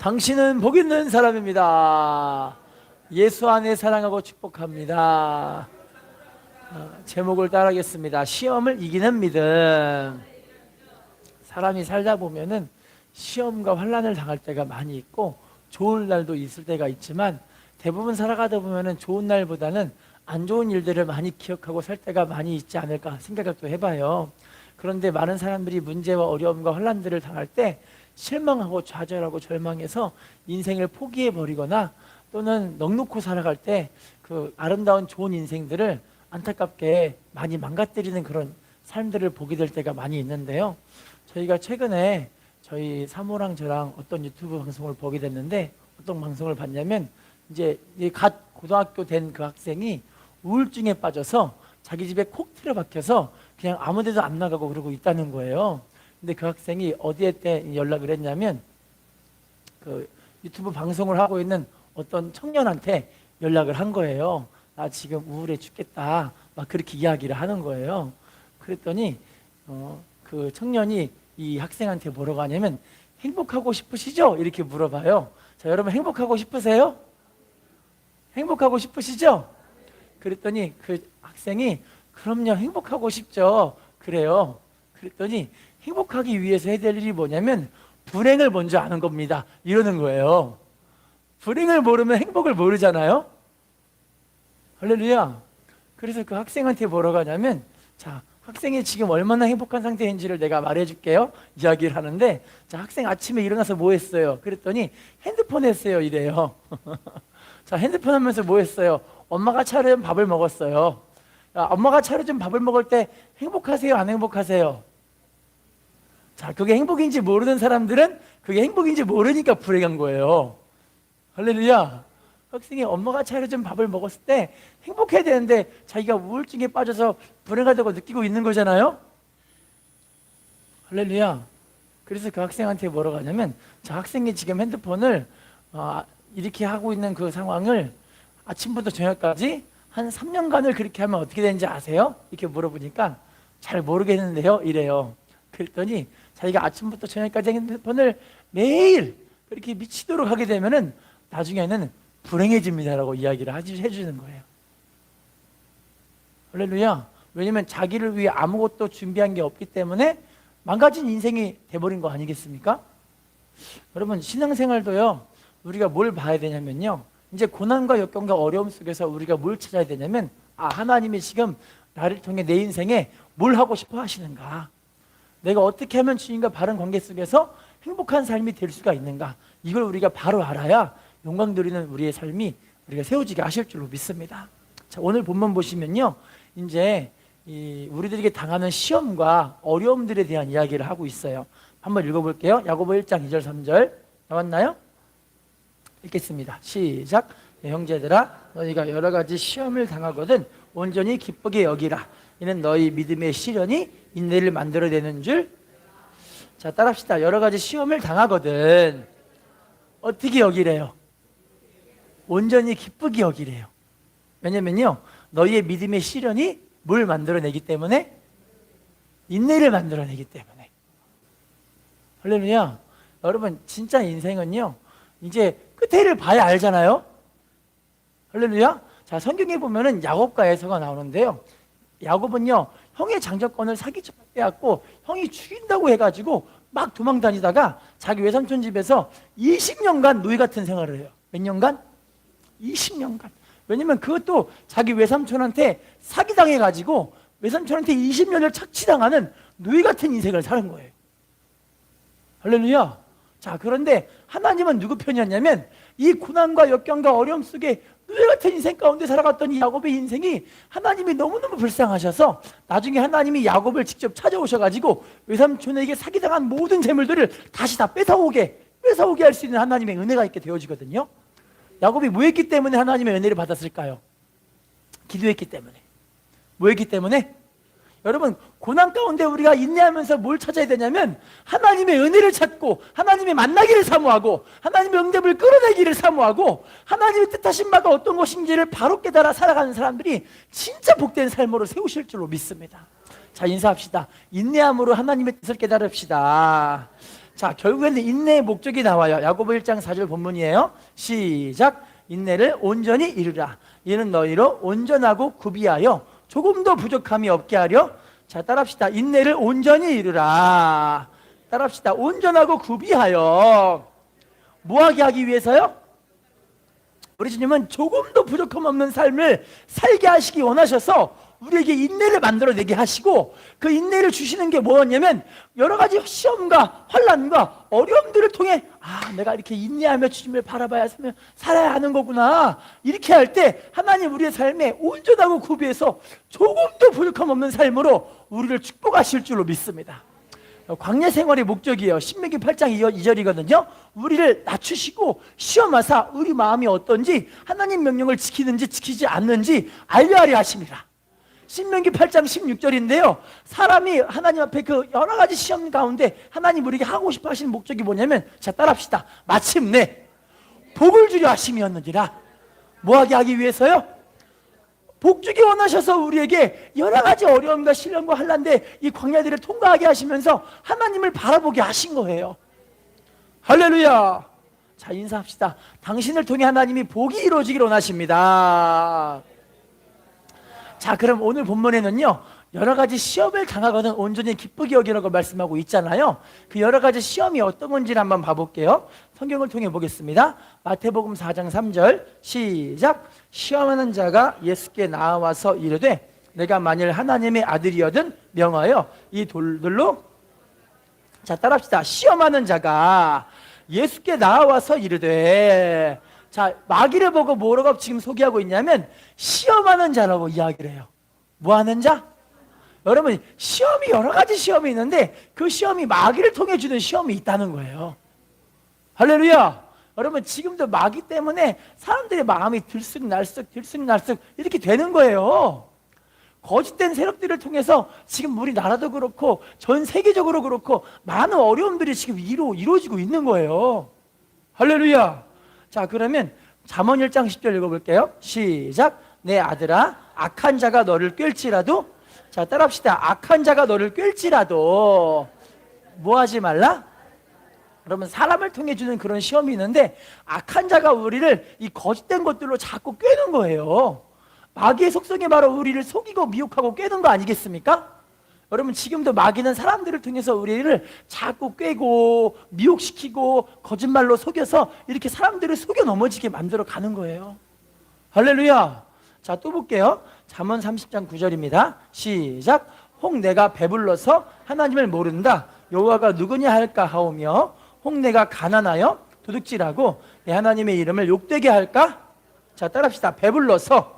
당신은 복 있는 사람입니다. 예수 안에 사랑하고 축복합니다. 제목을 따라하겠습니다. 시험을 이기는 믿음. 사람이 살다 보면은 시험과 환난을 당할 때가 많이 있고 좋은 날도 있을 때가 있지만 대부분 살아가다 보면은 좋은 날보다는 안 좋은 일들을 많이 기억하고 살 때가 많이 있지 않을까 생각을 또 해봐요. 그런데 많은 사람들이 문제와 어려움과 환난들을 당할 때 실망하고 좌절하고 절망해서 인생을 포기해버리거나 또는 넋놓고 살아갈 때 그 아름다운 좋은 인생들을 안타깝게 많이 망가뜨리는 그런 삶들을 보게 될 때가 많이 있는데요. 저희가 최근에 저희 사모랑 저랑 어떤 유튜브 방송을 보게 됐는데 어떤 방송을 봤냐면 이제 갓 고등학교 된 그 학생이 우울증에 빠져서 자기 집에 콕 틀어박혀서 그냥 아무 데도 안 나가고 그러고 있다는 거예요. 근데 그 학생이 어디에 때 연락을 했냐면 그 유튜브 방송을 하고 있는 어떤 청년한테 연락을 한 거예요. 나 지금 우울해 죽겠다 막 그렇게 이야기를 하는 거예요. 그랬더니 그 청년이 이 학생한테 뭐라고 하냐면 행복하고 싶으시죠? 이렇게 물어봐요. 자, 여러분 행복하고 싶으세요? 행복하고 싶으시죠? 그랬더니 그 학생이 그럼요 행복하고 싶죠. 그래요. 그랬더니 행복하기 위해서 해야 될 일이 뭐냐면 불행을 먼저 아는 겁니다. 이러는 거예요. 불행을 모르면 행복을 모르잖아요. 할렐루야. 그래서 그 학생한테 뭐라고 하냐면 자, 학생이 지금 얼마나 행복한 상태인지를 내가 말해줄게요. 이야기를 하는데 자, 학생 아침에 일어나서 뭐 했어요? 그랬더니 핸드폰 했어요. 이래요. 자, 핸드폰 하면서 뭐 했어요? 엄마가 차려준 밥을 먹었어요. 야, 엄마가 차려준 밥을 먹을 때 행복하세요? 안 행복하세요? 자, 그게 행복인지 모르는 사람들은 그게 행복인지 모르니까 불행한 거예요. 할렐루야. 학생이 엄마가 차려준 밥을 먹었을 때 행복해야 되는데 자기가 우울증에 빠져서 불행하다고 느끼고 있는 거잖아요. 할렐루야. 그래서 그 학생한테 뭐라고 하냐면 자, 학생이 지금 핸드폰을 이렇게 하고 있는 그 상황을 아침부터 저녁까지 한 3년간을 그렇게 하면 어떻게 되는지 아세요? 이렇게 물어보니까 잘 모르겠는데요 이래요. 그랬더니 자기가 아침부터 저녁까지 핸드폰을 매일 그렇게 미치도록 하게 되면은 나중에는 불행해집니다라고 이야기를 해주는 거예요. 할렐루야. 왜냐면 자기를 위해 아무것도 준비한 게 없기 때문에 망가진 인생이 돼버린 거 아니겠습니까? 여러분 신앙생활도요 우리가 뭘 봐야 되냐면요 이제 고난과 역경과 어려움 속에서 우리가 뭘 찾아야 되냐면 하나님이 지금 나를 통해 내 인생에 뭘 하고 싶어 하시는가, 내가 어떻게 하면 주님과 바른 관계 속에서 행복한 삶이 될 수가 있는가, 이걸 우리가 바로 알아야 영광 누리는 우리의 삶이 우리가 세워지게 하실 줄로 믿습니다. 자, 오늘 본문 보시면요 이제 우리들에게 당하는 시험과 어려움들에 대한 이야기를 하고 있어요. 한번 읽어볼게요. 야고보 1장 2절 3절 나왔나요? 읽겠습니다. 시작. 네, 형제들아 너희가 여러 가지 시험을 당하거든 온전히 기쁘게 여기라. 이는 너희 믿음의 시련이 인내를 만들어내는 줄. 자, 따라합시다. 여러 가지 시험을 당하거든 어떻게 여기래요? 온전히 기쁘게 여기래요. 왜냐면요 너희의 믿음의 시련이 뭘 만들어내기 때문에? 인내를 만들어내기 때문에. 할렐루야. 여러분 진짜 인생은요 이제 끝에를 봐야 알잖아요. 할렐루야. 자, 성경에 보면은 야곱과 에서가 나오는데요 야곱은요 형의 장자권을 사기쳐서 빼앗고 형이 죽인다고 해가지고 막 도망 다니다가 자기 외삼촌 집에서 20년간 노예 같은 생활을 해요. 몇 년간? 20년간. 왜냐면 그것도 자기 외삼촌한테 사기당해가지고 외삼촌한테 20년을 착취당하는 노예 같은 인생을 사는 거예요. 할렐루야. 자, 그런데 하나님은 누구 편이었냐면 이 고난과 역경과 어려움 속에 노예 같은 인생 가운데 살아갔던 이 야곱의 인생이 하나님이 너무너무 불쌍하셔서 나중에 하나님이 야곱을 직접 찾아오셔가지고 외삼촌에게 사기당한 모든 재물들을 다시 다 뺏어오게 할 수 있는 하나님의 은혜가 있게 되어지거든요. 야곱이 뭐 했기 때문에 하나님의 은혜를 받았을까요? 기도했기 때문에. 뭐 했기 때문에? 여러분 고난 가운데 우리가 인내하면서 뭘 찾아야 되냐면 하나님의 은혜를 찾고 하나님의 만나기를 사모하고 하나님의 응답을 끌어내기를 사모하고 하나님의 뜻하신 바가 어떤 것인지를 바로 깨달아 살아가는 사람들이 진짜 복된 삶으로 세우실 줄로 믿습니다. 자, 인사합시다. 인내함으로 하나님의 뜻을 깨달읍시다. 자, 결국에는 인내의 목적이 나와요. 야고보 1장 4절 본문이에요. 시작. 인내를 온전히 이루라. 이는 너희로 온전하고 구비하여 조금도 부족함이 없게 하려. 자, 따라합시다. 인내를 온전히 이루라. 따라합시다. 온전하고 구비하여 뭐하게 하기 위해서요? 우리 주님은 조금도 부족함 없는 삶을 살게 하시기 원하셔서 우리에게 인내를 만들어내게 하시고, 그 인내를 주시는 게 뭐였냐면 여러 가지 시험과 환난과 어려움들을 통해 내가 이렇게 인내하며 주님을 바라봐야 살아야 하는 거구나, 이렇게 할 때 하나님 우리의 삶에 온전하고 구비해서 조금도 부족함 없는 삶으로 우리를 축복하실 줄로 믿습니다. 광야 생활의 목적이에요. 신명기 8장 2절이거든요. 우리를 낮추시고 시험하사 우리 마음이 어떤지, 하나님 명령을 지키는지 지키지 않는지 알려하려 하십니다. 신명기 8장 16절인데요. 사람이 하나님 앞에 그 여러 가지 시험 가운데 하나님 우리에게 하고 싶어 하시는 목적이 뭐냐면, 자, 따라합시다. 마침내 복을 주려 하심이었느니라. 뭐하게 하기 위해서요? 복 주기 원하셔서 우리에게 여러 가지 어려움과 시련과 환난데 이 광야들을 통과하게 하시면서 하나님을 바라보게 하신 거예요. 할렐루야. 자, 인사합시다. 당신을 통해 하나님이 복이 이루어지기를 원하십니다. 자, 그럼 오늘 본문에는요, 여러 가지 시험을 당하거든 온전히 기쁘게 여기라고 말씀하고 있잖아요. 그 여러 가지 시험이 어떤 건지를 한번 봐볼게요. 성경을 통해 보겠습니다. 마태복음 4장 3절 시작. 시험하는 자가 예수께 나와서 이르되 내가 만일 하나님의 아들이거든 명하여 이 돌들로. 자, 따라합시다. 시험하는 자가 예수께 나와서 이르되. 자, 마귀를 보고 뭐라고 지금 소개하고 있냐면 시험하는 자라고 이야기를 해요. 뭐 하는 자? 여러분, 시험이 여러 가지 시험이 있는데 그 시험이 마귀를 통해 주는 시험이 있다는 거예요. 할렐루야. 여러분, 지금도 마귀 때문에 사람들의 마음이 들쑥날쑥 이렇게 되는 거예요. 거짓된 세력들을 통해서 지금 우리나라도 그렇고 전 세계적으로 그렇고 많은 어려움들이 지금 이루어지고 있는 거예요. 할렐루야. 자, 그러면 잠언 1장 10절 읽어볼게요. 시작. 내 아들아, 악한 자가 너를 꿰일지라도. 자, 따라합시다. 악한 자가 너를 꿰일지라도 뭐 하지 말라? 그러면 사람을 통해 주는 그런 시험이 있는데 악한 자가 우리를 이 거짓된 것들로 자꾸 꿰는 거예요. 마귀의 속성이 바로 우리를 속이고 미혹하고 꿰는 거 아니겠습니까? 여러분, 지금도 마귀는 사람들을 통해서 우리를 자꾸 꿰고 미혹시키고 거짓말로 속여서 이렇게 사람들을 속여 넘어지게 만들어 가는 거예요. 할렐루야. 자, 또 볼게요. 잠언 30장 9절입니다. 시작. 혹 내가 배불러서 하나님을 모른다. 여호와가 누구냐 할까 하오며 혹 내가 가난하여 도둑질하고 내 하나님의 이름을 욕되게 할까? 자, 따라합시다. 배불러서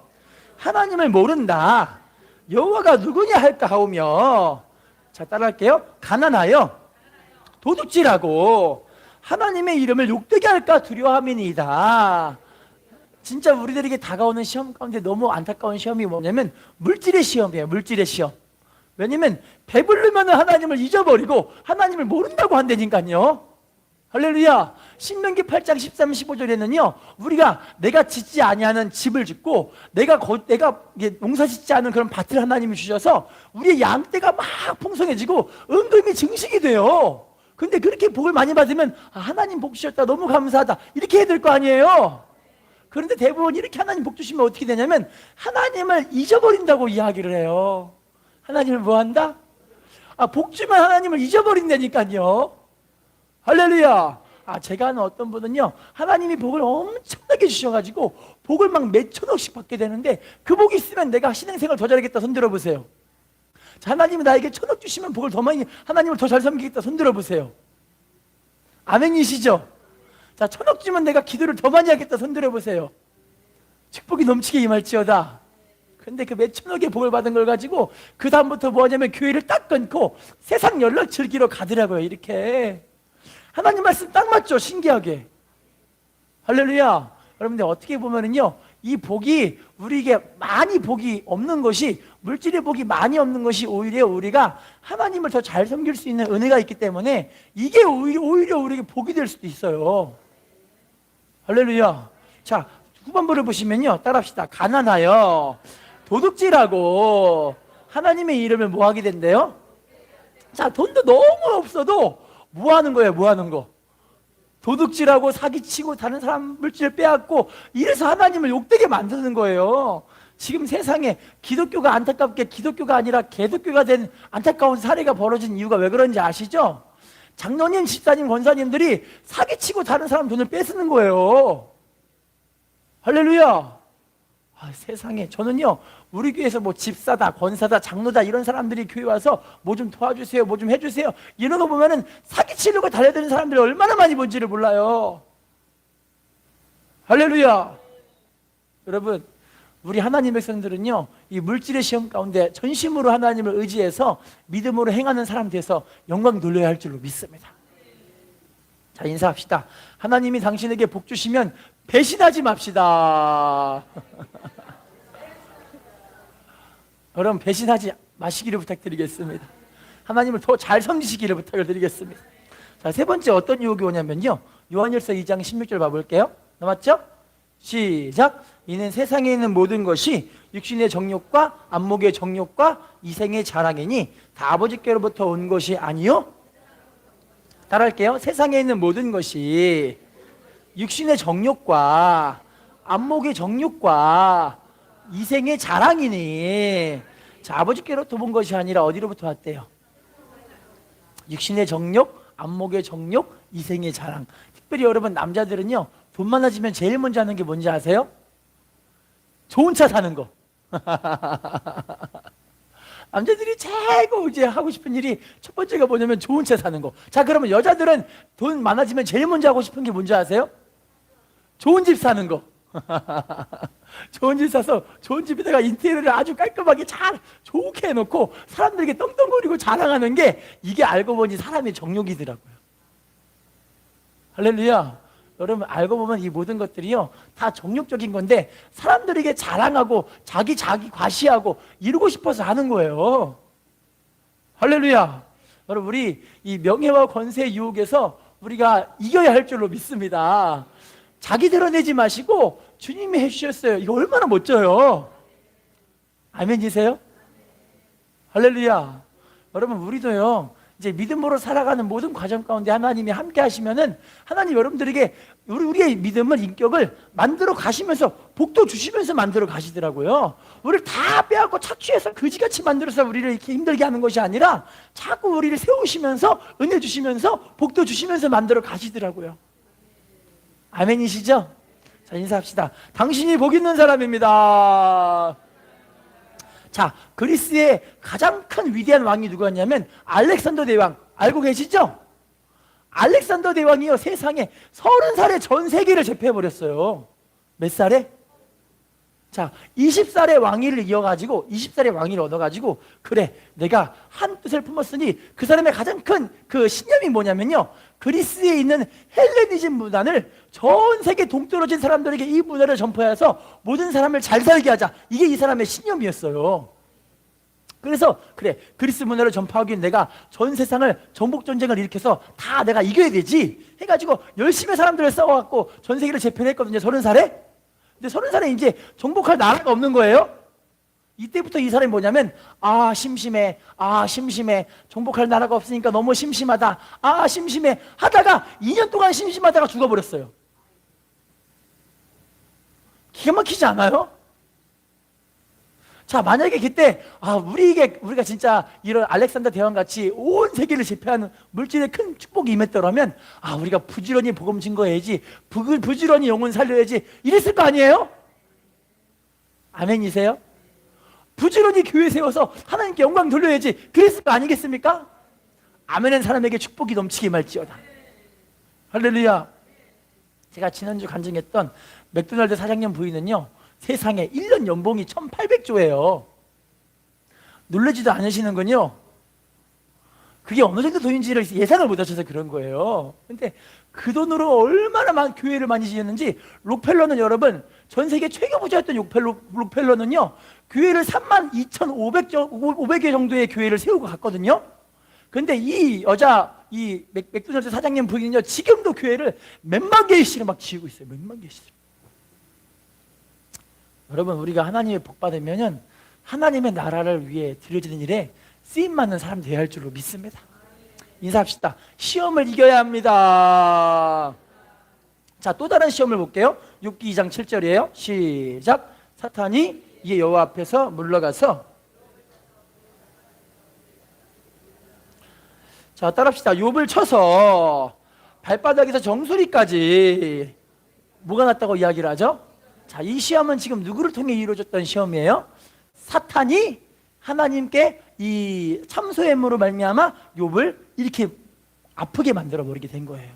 하나님을 모른다. 여호와가 누구냐 할까 하오며. 자, 따라할게요. 가난하여 도둑질하고 하나님의 이름을 욕되게 할까 두려워함이니이다. 진짜 우리들에게 다가오는 시험 가운데 너무 안타까운 시험이 뭐냐면 물질의 시험이에요. 물질의 시험. 왜냐면 배부르면 하나님을 잊어버리고 하나님을 모른다고 한다니까요. 할렐루야. 신명기 8장 13, 15절에는요 우리가 내가 짓지 아니하는 집을 짓고 내가 농사 짓지 않은 그런 밭을 하나님이 주셔서 우리의 양떼가 막 풍성해지고 은금이 증식이 돼요. 근데 그렇게 복을 많이 받으면 하나님 복 주셨다, 너무 감사하다, 이렇게 해야 될 거 아니에요. 그런데 대부분 이렇게 하나님 복 주시면 어떻게 되냐면 하나님을 잊어버린다고 이야기를 해요. 하나님을 뭐 한다? 복 주면 하나님을 잊어버린다니까요. 할렐루야. 제가 아는 어떤 분은요 하나님이 복을 엄청나게 주셔가지고 복을 막 몇천억씩 받게 되는데 그 복이 있으면 내가 신앙생활 더 잘하겠다. 손 들어보세요. 자, 하나님이 나에게 1,000억 주시면 복을 더 많이, 하나님을 더 잘 섬기겠다. 손 들어보세요. 아멘이시죠? 자, 1,000억 주면 내가 기도를 더 많이 하겠다. 손 들어보세요. 축복이 넘치게 임할지어다. 근데 그 몇천억의 복을 받은 걸 가지고 그 다음부터 뭐 하냐면 교회를 딱 끊고 세상 연락 즐기러 가더라고요. 이렇게. 하나님 말씀 딱 맞죠? 신기하게. 할렐루야. 여러분들 어떻게 보면은요 이 복이 우리에게 많이 복이 없는 것이, 물질의 복이 많이 없는 것이 오히려 우리가 하나님을 더 잘 섬길 수 있는 은혜가 있기 때문에 이게 오히려 우리에게 복이 될 수도 있어요. 할렐루야. 자, 후반부를 보시면요 따라합시다. 가난하여 도둑질하고 하나님의 이름을 뭐 하게 된대요? 자, 돈도 너무 없어도 뭐 하는 거예요? 뭐 하는 거? 도둑질하고 사기치고 다른 사람 물질을 빼앗고 이래서 하나님을 욕되게 만드는 거예요. 지금 세상에 기독교가 안타깝게 기독교가 아니라 개독교가 된 안타까운 사례가 벌어진 이유가 왜 그런지 아시죠? 장로님, 집사님, 권사님들이 사기치고 다른 사람 돈을 뺏는 거예요. 할렐루야. 세상에, 저는요 우리 교회에서 뭐 집사다, 권사다, 장로다 이런 사람들이 교회 와서 뭐 좀 도와주세요, 뭐 좀 해주세요 이런 거 보면은 사기치려고 달려드는 사람들이 얼마나 많이 본지를 몰라요. 할렐루야. 여러분, 우리 하나님 백성들은요 이 물질의 시험 가운데 전심으로 하나님을 의지해서 믿음으로 행하는 사람 돼서 영광 돌려야 할 줄로 믿습니다. 자, 인사합시다. 하나님이 당신에게 복 주시면 배신하지 맙시다. 여러분, 배신하지 마시기를 부탁드리겠습니다. 하나님을 더 잘 섬기시기를 부탁을 드리겠습니다. 자, 세 번째 어떤 유혹이 오냐면요, 요한일서 2장 16절 봐볼게요. 남았죠? 시작. 이는 세상에 있는 모든 것이 육신의 정욕과 안목의 정욕과 이생의 자랑이니 다 아버지께로부터 온 것이 아니요. 따라할게요. 세상에 있는 모든 것이 육신의 정욕과 안목의 정욕과 이생의 자랑이니, 자, 아버지께로부터 온 것이 아니라 어디로부터 왔대요? 육신의 정욕, 안목의 정욕, 이생의 자랑. 특별히 여러분 남자들은요 돈 많아지면 제일 먼저 하는 게 뭔지 아세요? 좋은 차 사는 거. 남자들이 최고 이제 하고 싶은 일이 첫 번째가 뭐냐면 좋은 차 사는 거. 자, 그러면 여자들은 돈 많아지면 제일 먼저 하고 싶은 게 뭔지 아세요? 좋은 집 사는 거. 좋은 집 사서 좋은 집에다가 인테리어를 아주 깔끔하게 잘 좋게 해놓고 사람들에게 떵떵거리고 자랑하는 게, 이게 알고 보니 사람의 정욕이더라고요. 할렐루야. 여러분, 알고 보면 이 모든 것들이요 다 정욕적인 건데 사람들에게 자랑하고 자기 과시하고 이루고 싶어서 하는 거예요. 할렐루야. 여러분, 우리 이 명예와 권세의 유혹에서 우리가 이겨야 할 줄로 믿습니다. 자기 드러내지 마시고 주님이 해주셨어요. 이거 얼마나 멋져요. 아멘이세요? 할렐루야. 여러분, 우리도요 이제 믿음으로 살아가는 모든 과정 가운데 하나님이 함께 하시면은 하나님 여러분들에게 우리의 믿음을, 인격을 만들어 가시면서 복도 주시면서 만들어 가시더라고요. 우리를 다 빼앗고 착취해서 거지같이 만들어서 우리를 이렇게 힘들게 하는 것이 아니라 자꾸 우리를 세우시면서 은혜 주시면서 복도 주시면서 만들어 가시더라고요. 아멘이시죠? 자, 인사합시다. 당신이 복 있는 사람입니다. 자, 그리스의 가장 큰 위대한 왕이 누구였냐면 알렉산더 대왕. 알고 계시죠? 알렉산더 대왕이요 세상에 30살에 전 세계를 제패해버렸어요. 몇 살에? 자, 20살의 왕위를 이어가지고 20살의 왕위를 얻어가지고, 그래 내가 한 뜻을 품었으니 그 사람의 가장 큰 그 신념이 뭐냐면요, 그리스에 있는 헬레니즘 문화를 전 세계 동떨어진 사람들에게 이 문화를 전파해서 모든 사람을 잘 살게 하자. 이게 이 사람의 신념이었어요. 그래서 그래, 그리스 문화를 전파하기 위해 내가 전 세상을 정복 전쟁을 일으켜서 다 내가 이겨야 되지 해가지고 열심히 사람들을 싸워갖고 전 세계를 제패했거든요. 30살에. 근데 30살에 이제 정복할 나라가 없는 거예요. 이때부터 이 사람이 뭐냐면, 심심해, 심심해, 정복할 나라가 없으니까 너무 심심하다, 심심해 하다가 2년 동안 심심하다가 죽어버렸어요. 기가 막히지 않아요? 자, 만약에 그때 우리가 진짜 이런 알렉산더 대왕같이 온 세계를 제패하는 물질의 큰 축복이 임했더라면, 우리가 부지런히 복음 증거해야지, 부지런히 영혼 살려야지 이랬을 거 아니에요? 아멘이세요? 부지런히 교회 세워서 하나님께 영광 돌려야지 그랬을 거 아니겠습니까? 아멘은 사람에게 축복이 넘치게 말지어다. 할렐루야. 제가 지난주 간증했던 맥도날드 사장님 부인은요 세상에 1년 연봉이 1800조예요. 놀라지도 않으시는군요. 그게 어느 정도 돈인지를 예상을 못하셔서 그런 거예요. 근데 그 돈으로 얼마나 교회를 많이 지었는지. 록펠러는 여러분 전 세계 최고 부자였던 록펠러는요 교회를 32,500개 정도의 교회를 세우고 갔거든요. 근데 이 여자, 이 맥도날드 사장님 부인은요 지금도 교회를 몇만 개씩을 막 지우고 있어요. 몇만 개씩. 여러분, 우리가 하나님의 복 받으면은 하나님의 나라를 위해 드려지는 일에 쓰임받는 사람 되어야 할 줄로 믿습니다. 인사합시다. 시험을 이겨야 합니다. 자, 또 다른 시험을 볼게요. 욥기 2장 7절이에요. 시작. 사탄이 이에 여호와 앞에서 물러가서, 자, 따라합시다. 욥을 쳐서 발바닥에서 정수리까지 뭐가 났다고 이야기를 하죠? 자, 이 시험은 지금 누구를 통해 이루어졌던 시험이에요? 사탄이 하나님께 이 참소햄으로 말미암아 욥을 이렇게 아프게 만들어 버리게 된 거예요.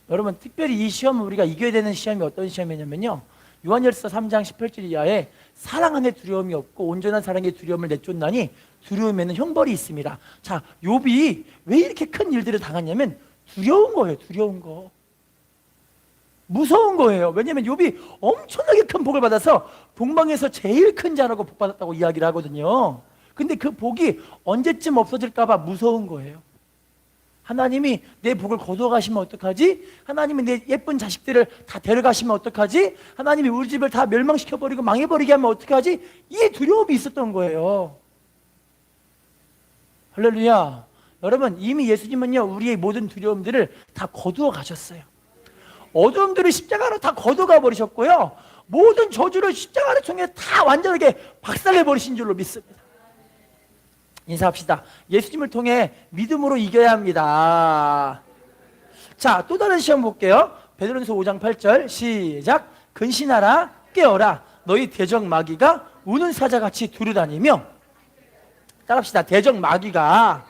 여러분, 특별히 이 시험은 우리가 이겨야 되는 시험이 어떤 시험이냐면요, 요한일서 3장 18절 이하에 사랑 안에 두려움이 없고 온전한 사랑의 두려움을 내쫓나니 두려움에는 형벌이 있습니다. 자, 욥이 왜 이렇게 큰 일들을 당했냐면 두려운 거예요. 두려운 거, 무서운 거예요. 왜냐하면 욥이 엄청나게 큰 복을 받아서 동방에서 제일 큰 자라고 복 받았다고 이야기를 하거든요. 근데 그 복이 언제쯤 없어질까 봐 무서운 거예요. 하나님이 내 복을 거둬가시면 어떡하지? 하나님이 내 예쁜 자식들을 다 데려가시면 어떡하지? 하나님이 우리 집을 다 멸망시켜버리고 망해버리게 하면 어떡하지? 이 두려움이 있었던 거예요. 할렐루야. 여러분, 이미 예수님은요, 우리의 모든 두려움들을 다 거두어 가셨어요. 어둠들을 십자가로 다 거둬가 버리셨고요, 모든 저주를 십자가를 통해 다 완전하게 박살내 버리신 줄로 믿습니다. 인사합시다. 예수님을 통해 믿음으로 이겨야 합니다. 자, 또 다른 시험 볼게요. 베드로전서 5장 8절 시작. 근신하라, 깨어라, 너희 대적 마귀가 우는 사자같이 두루다니며, 따라합시다. 대적 마귀가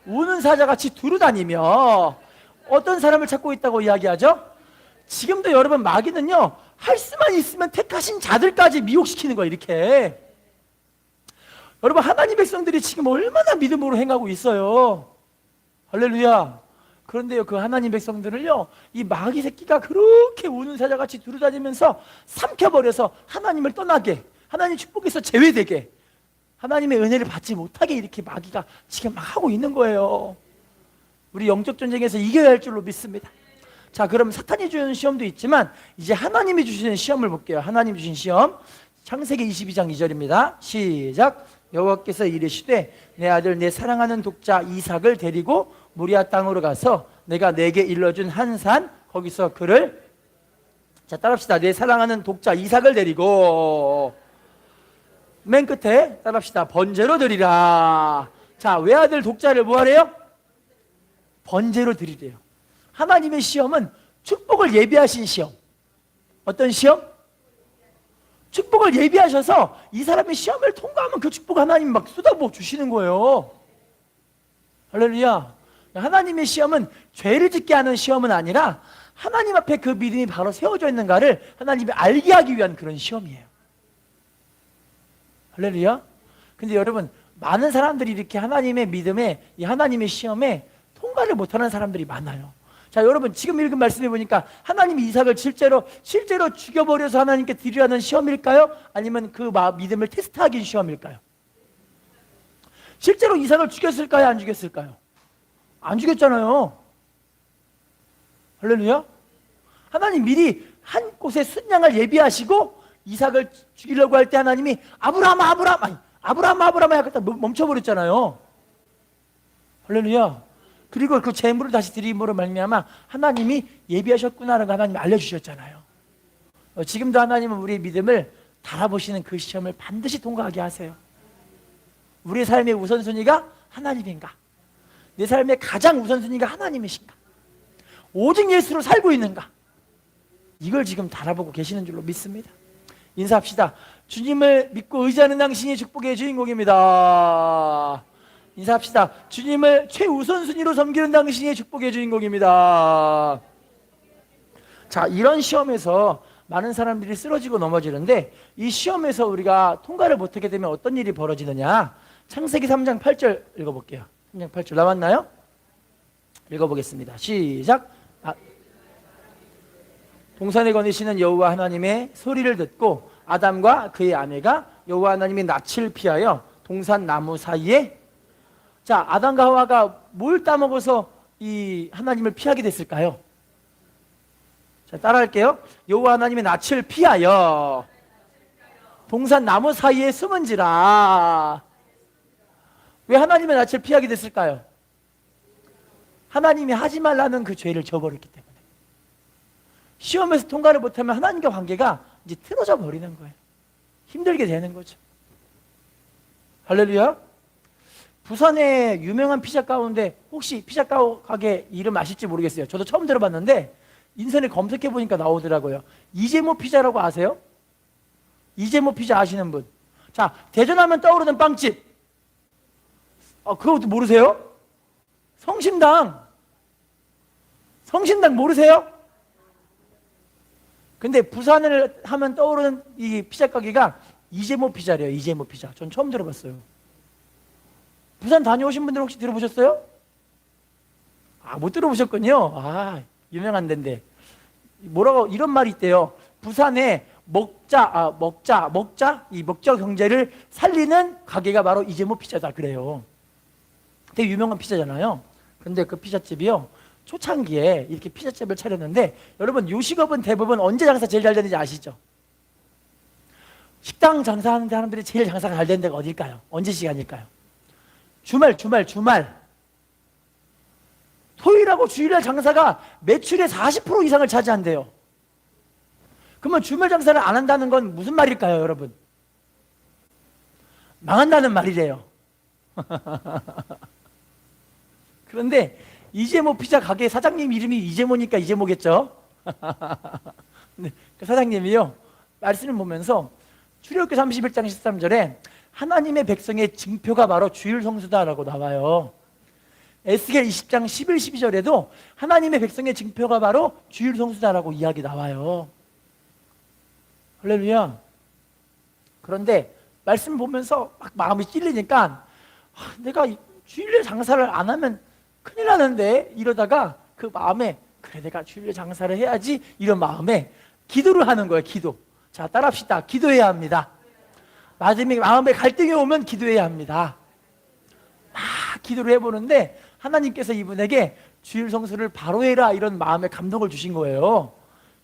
우는 사자같이 두루다니며 어떤 사람을 찾고 있다고 이야기하죠? 지금도 여러분, 마귀는요, 할 수만 있으면 택하신 자들까지 미혹시키는 거예요. 이렇게. 여러분, 하나님 백성들이 지금 얼마나 믿음으로 행하고 있어요. 할렐루야. 그런데요, 그 하나님 백성들을요, 이 마귀 새끼가 그렇게 우는 사자같이 두루다니면서 삼켜버려서 하나님을 떠나게, 하나님 축복에서 제외되게, 하나님의 은혜를 받지 못하게 이렇게 마귀가 지금 막 하고 있는 거예요. 우리 영적 전쟁에서 이겨야 할 줄로 믿습니다. 자, 그럼 사탄이 주는 시험도 있지만 이제 하나님이 주시는 시험을 볼게요. 하나님 주신 시험, 창세기 22장 2절입니다. 시작. 여호와께서 이르시되 내 아들 내 사랑하는 독자 이삭을 데리고 모리아 땅으로 가서 내가 내게 일러준 한 산 거기서 그를, 자, 따라합시다. 내 사랑하는 독자 이삭을 데리고, 맨 끝에 따라합시다. 번제로 드리라. 자, 외아들 독자를 뭐 하래요? 번제로 드리래요. 하나님의 시험은 축복을 예비하신 시험. 어떤 시험? 축복을 예비하셔서 이 사람의 시험을 통과하면 그 축복 하나님 막 쏟아부어 주시는 거예요. 할렐루야. 하나님의 시험은 죄를 짓게 하는 시험은 아니라 하나님 앞에 그 믿음이 바로 세워져 있는가를 하나님이 알게 하기 위한 그런 시험이에요. 할렐루야. 근데 여러분, 많은 사람들이 이렇게 하나님의 믿음에, 이 하나님의 시험에 통과를 못하는 사람들이 많아요. 자, 여러분, 지금 읽은 말씀해 보니까 하나님이 이삭을 실제로 죽여버려서 하나님께 드리라는 시험일까요? 아니면 그 믿음을 테스트하기 시험일까요? 실제로 이삭을 죽였을까요? 안 죽였을까요? 안 죽였잖아요. 할렐루야. 하나님 미리 한 곳에 순양을 예비하시고 이삭을 죽이려고 할 때 하나님이 아브라함 약간 멈춰버렸잖아요. 할렐루야. 그리고 그 재물을 다시 드림으로 말미암아 하나님이 예비하셨구나라는 걸 하나님이 알려주셨잖아요. 지금도 하나님은 우리의 믿음을 달아보시는 그 시험을 반드시 통과하게 하세요. 우리의 삶의 우선순위가 하나님인가? 내 삶의 가장 우선순위가 하나님이신가? 오직 예수로 살고 있는가? 이걸 지금 달아보고 계시는 줄로 믿습니다. 인사합시다. 주님을 믿고 의지하는 당신이 축복의 주인공입니다. 인사합시다. 주님을 최우선순위로 섬기는 당신이 축복의 주인공입니다. 자, 이런 시험에서 많은 사람들이 쓰러지고 넘어지는데, 이 시험에서 우리가 통과를 못하게 되면 어떤 일이 벌어지느냐? 창세기 3장 8절 읽어볼게요. 3장 8절 나왔나요? 읽어보겠습니다. 시작. 동산에 거니시는 여호와 하나님의 소리를 듣고 아담과 그의 아내가 여호와 하나님의 낯을 피하여 동산 나무 사이에, 자, 아담과 하와가 뭘 따먹어서 이 하나님을 피하게 됐을까요? 자, 따라할게요. 여호와 하나님의 낯을 피하여 동산 나무 사이에 숨은지라. 왜 하나님의 낯을 피하게 됐을까요? 하나님이 하지 말라는 그 죄를 저버렸기 때문에. 시험에서 통과를 못하면 하나님과 관계가 이제 틀어져 버리는 거예요. 힘들게 되는 거죠. 할렐루야. 부산의 유명한 피자 가게인데 혹시 피자 가게 이름 아실지 모르겠어요. 저도 처음 들어봤는데 인터넷 검색해 보니까 나오더라고요. 이재모 피자라고 아세요? 이재모 피자 아시는 분? 자, 대전하면 떠오르는 빵집. 그것도 모르세요? 성심당. 성심당 모르세요? 근데 부산을 하면 떠오르는 이 피자 가게가 이재모 피자래요. 이재모 피자. 전 처음 들어봤어요. 부산 다녀오신 분들 혹시 들어보셨어요? 못 들어보셨군요. 유명한 데인데. 뭐라고, 이런 말이 있대요. 부산에 먹자, 이 먹자 경제를 살리는 가게가 바로 이재모 피자다. 그래요. 되게 유명한 피자잖아요. 근데 그 피자집이요. 초창기에 이렇게 피자집을 차렸는데, 여러분, 요식업은 대부분 언제 장사 제일 잘 되는지 아시죠? 식당 장사하는 사람들이 제일 장사가 잘 되는 데가 어딜까요? 언제 시간일까요? 주말. 토요일하고 주일날 장사가 매출의 40% 이상을 차지한대요. 그러면 주말 장사를 안 한다는 건 무슨 말일까요, 여러분? 망한다는 말이래요. 그런데 이재모 피자 가게 사장님 이름이 이재모니까 이재모겠죠? 네, 그 사장님이요, 말씀을 보면서 출애굽기 31장 13절에 하나님의 백성의 증표가 바로 주일 성수다라고 나와요. 에스겔 20장 11, 12절에도 하나님의 백성의 증표가 바로 주일 성수다라고 이야기 나와요. 할렐루야. 그런데 말씀 보면서 막 마음이 찔리니까 내가 주일에 장사를 안 하면 큰일 나는데, 이러다가 그 마음에 그래, 내가 주일에 장사를 해야지, 이런 마음에 기도를 하는 거예요. 기도. 자, 따라합시다. 기도해야 합니다. 마음에 갈등이 오면 기도해야 합니다. 막 기도를 해보는데 하나님께서 이분에게 주일 성수를 바로 해라, 이런 마음에 감동을 주신 거예요.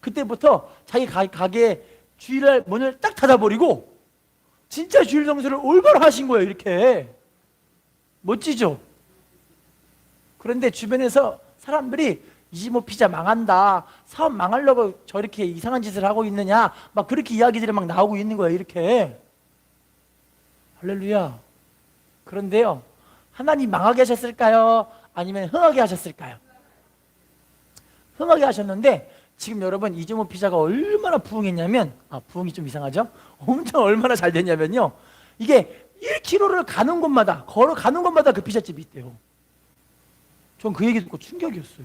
그때부터 자기 가게에 주일날 문을 딱 닫아버리고 진짜 주일 성수를 올바로 하신 거예요. 이렇게 멋지죠? 그런데 주변에서 사람들이 이재모 피자 망한다, 사업 망하려고 저렇게 이상한 짓을 하고 있느냐, 막 그렇게 이야기들이 막 나오고 있는 거예요. 이렇게. 할렐루야. 그런데요, 하나님 망하게 하셨을까요? 아니면 흥하게 하셨을까요? 흥하게 하셨는데, 지금 여러분 이재모 피자가 얼마나 부흥했냐면, 부흥이 좀 이상하죠? 엄청 얼마나 잘 됐냐면요, 이게 1km를 가는 곳마다, 걸어가는 곳마다 그 피자집이 있대요. 전 그 얘기 듣고 충격이었어요.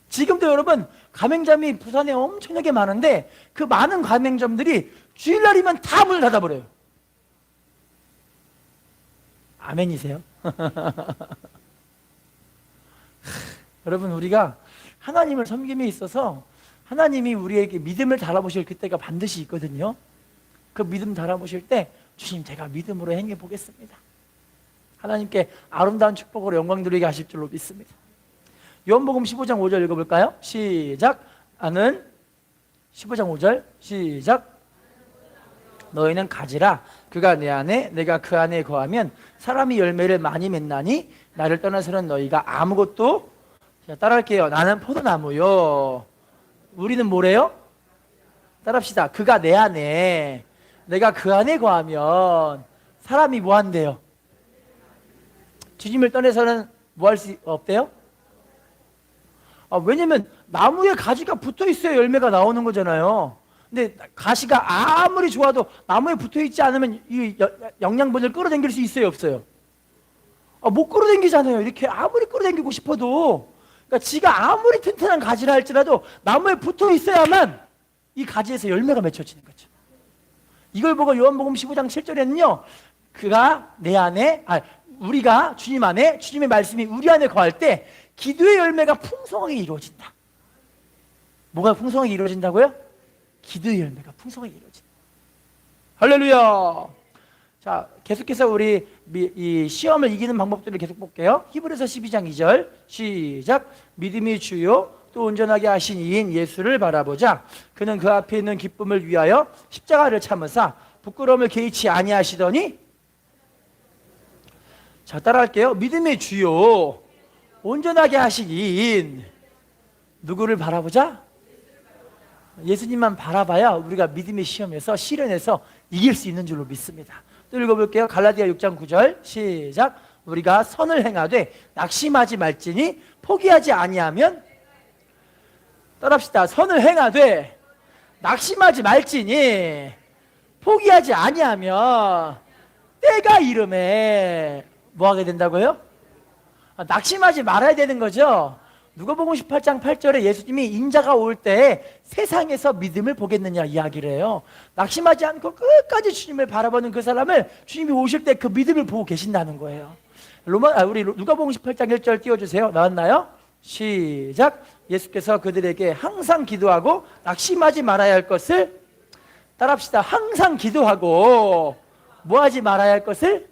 지금도 여러분 가맹점이 부산에 엄청나게 많은데, 그 많은 가맹점들이 주일날이면 다 문을 닫아버려요. 아멘이세요? 여러분, 우리가 하나님을 섬김에 있어서 하나님이 우리에게 믿음을 달아보실 그때가 반드시 있거든요. 그 믿음 달아보실 때, 주님, 제가 믿음으로 행해 보겠습니다, 하나님께 아름다운 축복으로 영광 드리게 하실 줄로 믿습니다. 요한복음 15장 5절 읽어볼까요? 시작. 15장 5절 시작. 너희는 가지라. 그가 내 안에, 내가 그 안에 거하면 사람이 열매를 많이 맺나니 나를 떠나서는 너희가 아무것도. 자, 따라할게요. 나는 포도나무요. 우리는 뭐래요? 따라합시다. 그가 내 안에, 내가 그 안에 거하면 사람이 뭐 한대요? 주님을 떠나서는 뭐 할 수 없대요? 왜냐면 나무에 가지가 붙어 있어야 열매가 나오는 거잖아요. 근데 가시가 아무리 좋아도 나무에 붙어 있지 않으면 이 영양분을 끌어당길 수 있어요, 없어요? 못 끌어당기잖아요. 이렇게 아무리 끌어당기고 싶어도. 그러니까 지가 아무리 튼튼한 가지라 할지라도 나무에 붙어 있어야만 이 가지에서 열매가 맺혀지는 거죠. 이걸 보고 요한복음 15장 7절에는요, 그가 내 안에, 우리가 주님 안에, 주님의 말씀이 우리 안에 거할 때 기도의 열매가 풍성하게 이루어진다. 뭐가 풍성하게 이루어진다고요? 기도의 열매가 풍성하게 이루어진다. 할렐루야. 자, 계속해서 우리 이 시험을 이기는 방법들을 계속 볼게요. 히브리서 12장 2절 시작. 믿음이 주요 또 온전하게 하신 이인 예수를 바라보자. 그는 그 앞에 있는 기쁨을 위하여 십자가를 참으사 부끄러움을 개의치 아니하시더니. 자, 따라할게요. 믿음의 주요 온전하게 하시긴. 누구를 바라보자? 예수님만 바라봐야 우리가 믿음의 시험에서 시련에서 이길 수 있는 줄로 믿습니다. 또 읽어볼게요. 갈라디아 6장 9절 시작. 우리가 선을 행하되 낙심하지 말지니 포기하지 아니하면, 따라합시다. 선을 행하되 낙심하지 말지니 포기하지 아니하면 때가 이름에 뭐 하게 된다고요? 낙심하지 말아야 되는 거죠. 누가복음 18장 8절에 예수님이 인자가 올 때 세상에서 믿음을 보겠느냐 이야기를 해요. 낙심하지 않고 끝까지 주님을 바라보는 그 사람을 주님이 오실 때 그 믿음을 보고 계신다는 거예요. 우리 누가복음 18장 1절 띄워주세요. 나왔나요? 시작. 예수께서 그들에게 항상 기도하고 낙심하지 말아야 할 것을, 따라합시다. 항상 기도하고 뭐 하지 말아야 할 것을,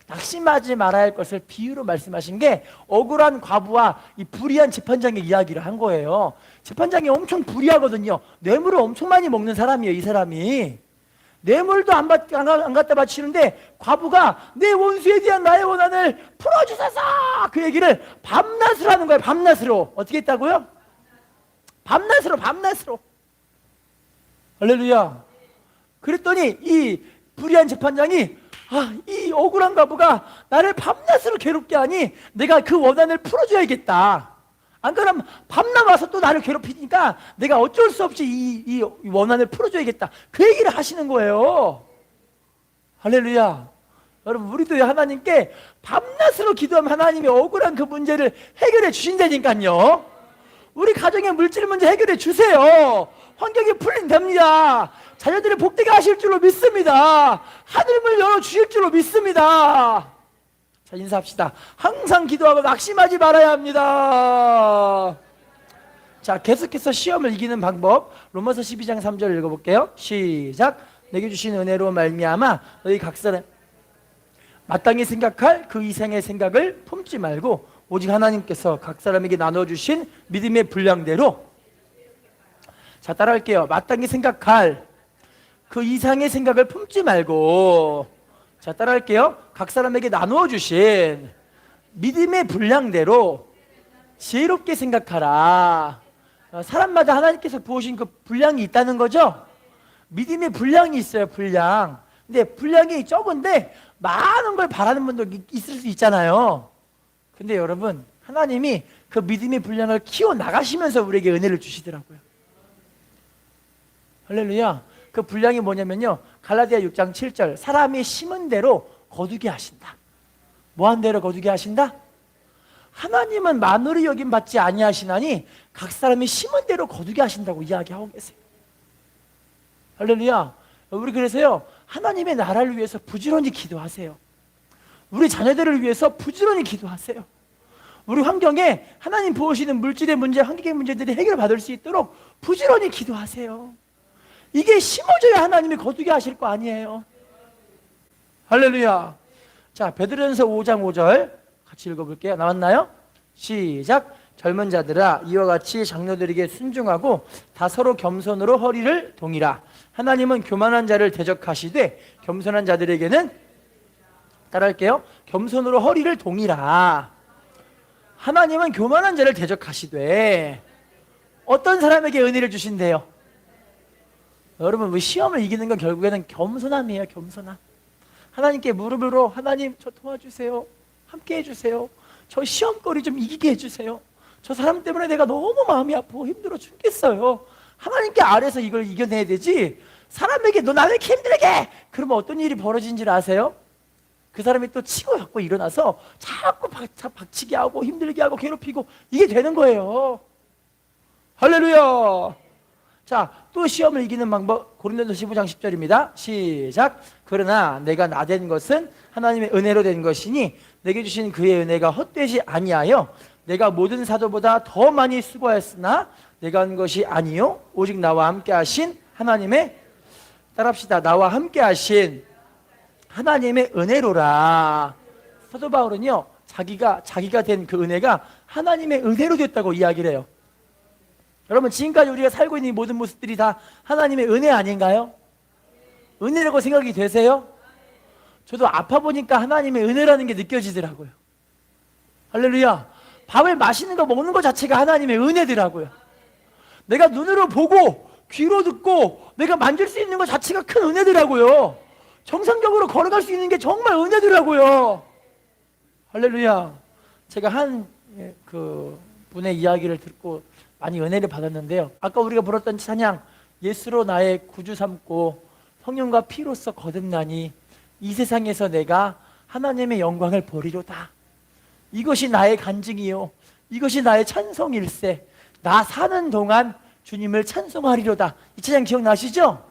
낙심하지 말아야 할 것을 비유로 말씀하신 게 억울한 과부와 이 불의한 재판장의 이야기를 한 거예요. 재판장이 엄청 불의하거든요. 뇌물을 엄청 많이 먹는 사람이에요. 이 사람이 뇌물도 안 갖다 바치는데 과부가 내 원수에 대한 나의 원한을 풀어주소서, 그 얘기를 밤낮으로 하는 거예요. 밤낮으로. 어떻게 했다고요? 밤낮으로. 할렐루야. 그랬더니 이 불의한 재판장이, 이 억울한 과부가 나를 밤낮으로 괴롭게 하니 내가 그 원한을 풀어줘야겠다. 안 그러면 밤낮 와서 또 나를 괴롭히니까 내가 어쩔 수 없이 이 원한을 풀어줘야겠다. 그 얘기를 하시는 거예요. 할렐루야. 여러분, 우리도 하나님께 밤낮으로 기도하면 하나님이 억울한 그 문제를 해결해 주신다니까요. 우리 가정의 물질 문제 해결해 주세요. 환경이 풀린답니다. 자녀들이 복되게 하실 줄로 믿습니다. 하늘문을 열어주실 줄로 믿습니다. 자, 인사합시다. 항상 기도하고 낙심하지 말아야 합니다. 자, 계속해서 시험을 이기는 방법, 로마서 12장 3절 읽어볼게요. 시작. 내게 주신 은혜로 말미암아 너희 각 사람 마땅히 생각할 그 이상의 생각을 품지 말고 오직 하나님께서 각 사람에게 나눠주신 믿음의 분량대로, 자, 따라할게요. 마땅히 생각할 그 이상의 생각을 품지 말고, 자, 따라할게요. 각 사람에게 나누어 주신 믿음의 분량대로 지혜롭게 생각하라. 사람마다 하나님께서 부으신 그 분량이 있다는 거죠. 믿음의 분량이 있어요. 분량. 근데 분량이 적은데 많은 걸 바라는 분도 있을 수 있잖아요. 근데 여러분, 하나님이 그 믿음의 분량을 키워 나가시면서 우리에게 은혜를 주시더라고요. 할렐루야. 그 분량이 뭐냐면요, 갈라디아 6장 7절 사람이 심은 대로 거두게 하신다. 뭐한 대로 거두게 하신다? 하나님은 만으로 여김 받지 아니하시나니 각 사람이 심은 대로 거두게 하신다고 이야기하고 계세요. 할렐루야. 우리 그래서요, 하나님의 나라를 위해서 부지런히 기도하세요. 우리 자녀들을 위해서 부지런히 기도하세요. 우리 환경에 하나님 부으시는 물질의 문제, 환경의 문제들이 해결받을 수 있도록 부지런히 기도하세요. 이게 심어져야 하나님이 거두게 하실 거 아니에요. 할렐루야. 자, 베드로전서 5장 5절 같이 읽어볼게요. 나왔나요? 시작. 젊은 자들아, 이와 같이 장로들에게 순종하고 다 서로 겸손으로 허리를 동이라. 하나님은 교만한 자를 대적하시되 겸손한 자들에게는, 따라할게요. 겸손으로 허리를 동이라. 하나님은 교만한 자를 대적하시되 어떤 사람에게 은혜를 주신대요? 여러분, 우리 시험을 이기는 건 결국에는 겸손함이에요. 겸손함. 하나님께 무릎으로, 하나님 저 도와주세요. 함께 해주세요. 저 시험거리 좀 이기게 해주세요. 저 사람 때문에 내가 너무 마음이 아프고 힘들어 죽겠어요. 하나님께 아래서 이걸 이겨내야 되지, 사람에게 너 나를 이렇게 힘들게 해! 그러면 어떤 일이 벌어진 줄 아세요? 그 사람이 또 치고 갖고 일어나서 자꾸 박치게 하고 힘들게 하고 괴롭히고 이게 되는 거예요. 할렐루야. 자, 또 시험을 이기는 방법, 고린도서 15장 10절입니다. 시작. 그러나 내가 나된 것은 하나님의 은혜로 된 것이니 내게 주신 그의 은혜가 헛되지 아니하여 내가 모든 사도보다 더 많이 수고하였으나 내가 한 것이 아니요 오직 나와 함께 하신 하나님의, 따라합시다. 나와 함께 하신 하나님의 은혜로라. 사도 바울은요, 자기가 된 그 은혜가 하나님의 은혜로 됐다고 이야기를 해요. 여러분, 지금까지 우리가 살고 있는 이 모든 모습들이 다 하나님의 은혜 아닌가요? 은혜라고 생각이 되세요? 저도 아파 보니까 하나님의 은혜라는 게 느껴지더라고요. 할렐루야. 밥을 마시는 거 먹는 거 자체가 하나님의 은혜더라고요. 내가 눈으로 보고 귀로 듣고 내가 만질 수 있는 것 자체가 큰 은혜더라고요. 정상적으로 걸어갈 수 있는 게 정말 은혜더라고요. 할렐루야. 제가 그 분의 이야기를 듣고 많이 은혜를 받았는데요. 아까 우리가 불렀던 찬양, 예수로 나의 구주 삼고 성령과 피로써 거듭나니 이 세상에서 내가 하나님의 영광을 보리로다. 이것이 나의 간증이요, 이것이 나의 찬송일세. 나 사는 동안 주님을 찬송하리로다. 이 찬양 기억나시죠?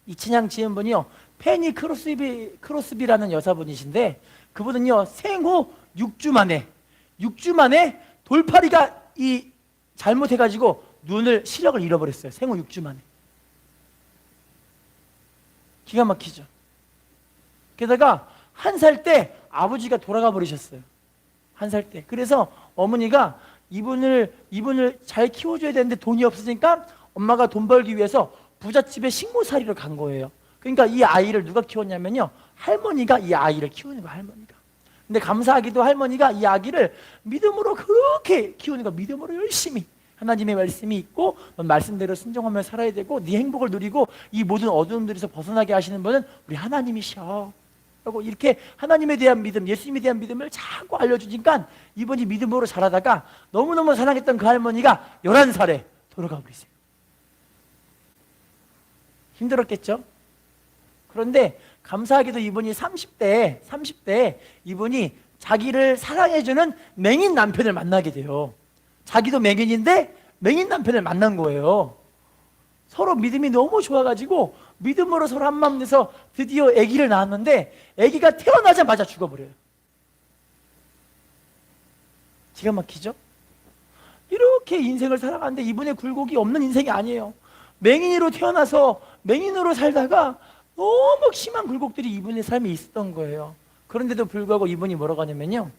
이 찬양 지은 분이요, 페니 크로스비라는 여사분이신데, 그분은요 생후 6주 만에 돌팔이가 잘못해가지고 시력을 잃어버렸어요. 생후 6주 만에. 기가 막히죠. 게다가 1살 때 아버지가 돌아가 버리셨어요. 1살 때. 그래서 어머니가 이분을 잘 키워줘야 되는데 돈이 없으니까 엄마가 돈 벌기 위해서 부잣집에 식모살이로 간 거예요. 그러니까 이 아이를 누가 키웠냐면요, 할머니가 이 아이를 키우는 거예요. 할머니가. 근데 감사하게도 할머니가 이 아기를 믿음으로 그렇게 키우는 거예요. 믿음으로 열심히. 하나님의 말씀이 있고 넌 말씀대로 순종하며 살아야 되고 네 행복을 누리고 이 모든 어두움들에서 벗어나게 하시는 분은 우리 하나님이셔 라고 이렇게 하나님에 대한 믿음, 예수님에 대한 믿음을 자꾸 알려주니까 이분이 믿음으로 자라다가 너무너무 사랑했던 그 할머니가 11살에 돌아가 버리세요. 힘들었겠죠? 그런데 감사하게도 이분이 30대에 이분이 자기를 사랑해주는 맹인 남편을 만나게 돼요. 자기도 맹인인데 맹인 남편을 만난 거예요. 서로 믿음이 너무 좋아가지고 믿음으로 서로 한마음 내서 드디어 아기를 낳았는데 아기가 태어나자마자 죽어버려요. 기가 막히죠? 이렇게 인생을 살아가는데 이분의 굴곡이 없는 인생이 아니에요. 맹인으로 태어나서 맹인으로 살다가 너무 심한 굴곡들이 이분의 삶에 있었던 거예요. 그런데도 불구하고 이분이 뭐라고 하냐면요,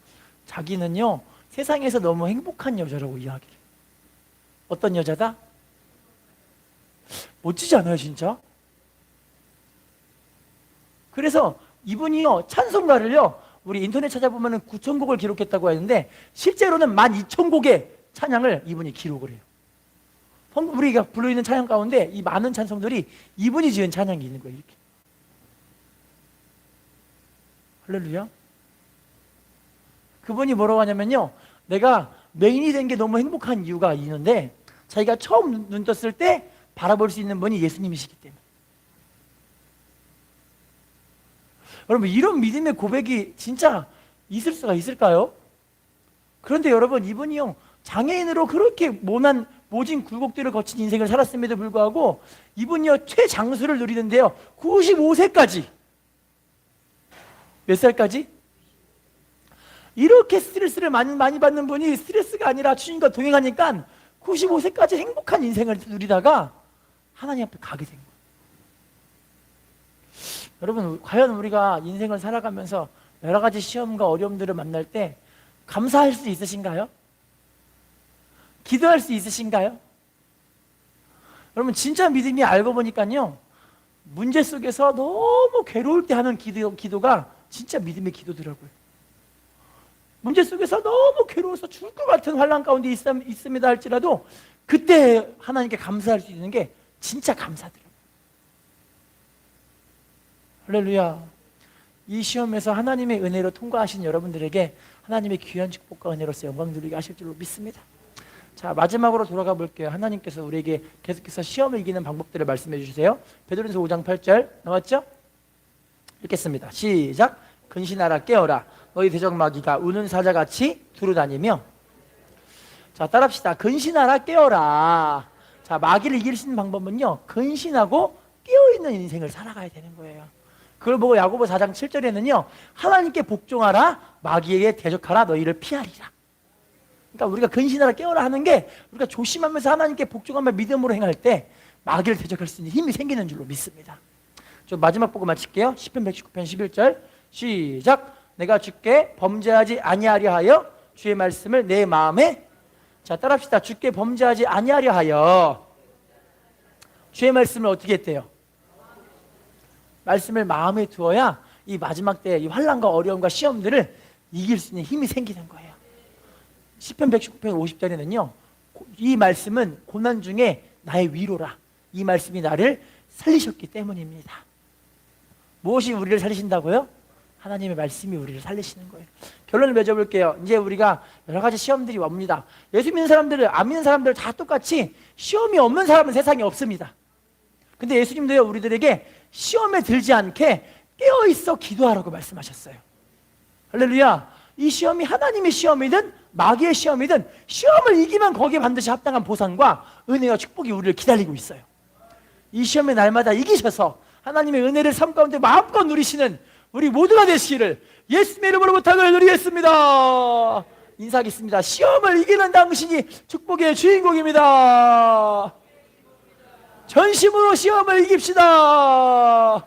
자기는요 세상에서 너무 행복한 여자라고 이야기를 해요. 어떤 여자다? 멋지지 않아요 진짜? 그래서 이분이요 찬송가를요 우리 인터넷 찾아보면 9,000곡을 기록했다고 하는데 실제로는 12,000곡의 찬양을 이분이 기록을 해요. 우리가 불러있는 찬양 가운데 이 많은 찬송들이 이분이 지은 찬양이 있는 거예요. 이렇게. 할렐루야. 그분이 뭐라고 하냐면요, 내가 맹인이 된 게 너무 행복한 이유가 있는데 자기가 처음 눈 떴을 때 바라볼 수 있는 분이 예수님이시기 때문에. 여러분 이런 믿음의 고백이 진짜 있을 수가 있을까요? 그런데 여러분 이분이요 장애인으로 그렇게 모진 굴곡들을 거친 인생을 살았음에도 불구하고 이분이요 최장수를 누리는데요 95세까지. 몇 살까지? 이렇게 스트레스를 많이 받는 분이 스트레스가 아니라 주님과 동행하니까 95세까지 행복한 인생을 누리다가 하나님 앞에 가게 된 거예요. 여러분 과연 우리가 인생을 살아가면서 여러 가지 시험과 어려움들을 만날 때 감사할 수 있으신가요? 기도할 수 있으신가요? 여러분 진짜 믿음이 알고 보니까요 문제 속에서 너무 괴로울 때 하는 기도가 진짜 믿음의 기도더라고요. 문제 속에서 너무 괴로워서 죽을 것 같은 환난 가운데 있습니다 할지라도 그때 하나님께 감사할 수 있는 게 진짜 감사더라고요. 할렐루야. 이 시험에서 하나님의 은혜로 통과하신 여러분들에게 하나님의 귀한 축복과 은혜로서 영광 누리게 하실 줄로 믿습니다. 자, 마지막으로 돌아가 볼게요. 하나님께서 우리에게 계속해서 시험을 이기는 방법들을 말씀해 주세요. 베드로전서 5장 8절 나왔죠? 읽겠습니다. 시작. 근신하라 깨어라 너희 대적 마귀가 우는 사자같이 두루다니며. 자, 따라합시다. 근신하라 깨어라. 자, 마귀를 이길 수 있는 방법은요 근신하고 깨어있는 인생을 살아가야 되는 거예요. 그걸 보고 야고보 4장 7절에는요 하나님께 복종하라 마귀에게 대적하라 너희를 피하리라. 그러니까 우리가 근신하라 깨어라 하는 게 우리가 조심하면서 하나님께 복종하며 믿음으로 행할 때 마귀를 대적할 수 있는 힘이 생기는 줄로 믿습니다. 저 마지막 보고 마칠게요. 시편 119편 11절 시작. 내가 주께 범죄하지 아니하려 하여 주의 말씀을 내 마음에. 자, 따라합시다. 주께 범죄하지 아니하려 하여 주의 말씀을 어떻게 했대요? 말씀을 마음에 두어야 이 마지막 때 이 환난과 어려움과 시험들을 이길 수 있는 힘이 생기는 거예요. 시편 119편 50절에는요. 이 말씀은 고난 중에 나의 위로라. 이 말씀이 나를 살리셨기 때문입니다. 무엇이 우리를 살리신다고요? 하나님의 말씀이 우리를 살리시는 거예요. 결론을 맺어볼게요. 이제 우리가 여러 가지 시험들이 옵니다. 예수 믿는 사람들을, 안 믿는 사람들 다 똑같이 시험이 없는 사람은 세상에 없습니다. 근데 예수님도요, 우리들에게 시험에 들지 않게 깨어있어 기도하라고 말씀하셨어요. 할렐루야. 이 시험이 하나님의 시험이든 마귀의 시험이든 시험을 이기면 거기에 반드시 합당한 보상과 은혜와 축복이 우리를 기다리고 있어요. 이 시험의 날마다 이기셔서 하나님의 은혜를 삶 가운데 마음껏 누리시는 우리 모두가 되시기를 예수님의 이름으로 부탁을 드리겠습니다. 인사하겠습니다. 시험을 이기는 당신이 축복의 주인공입니다. 전심으로 시험을 이깁시다.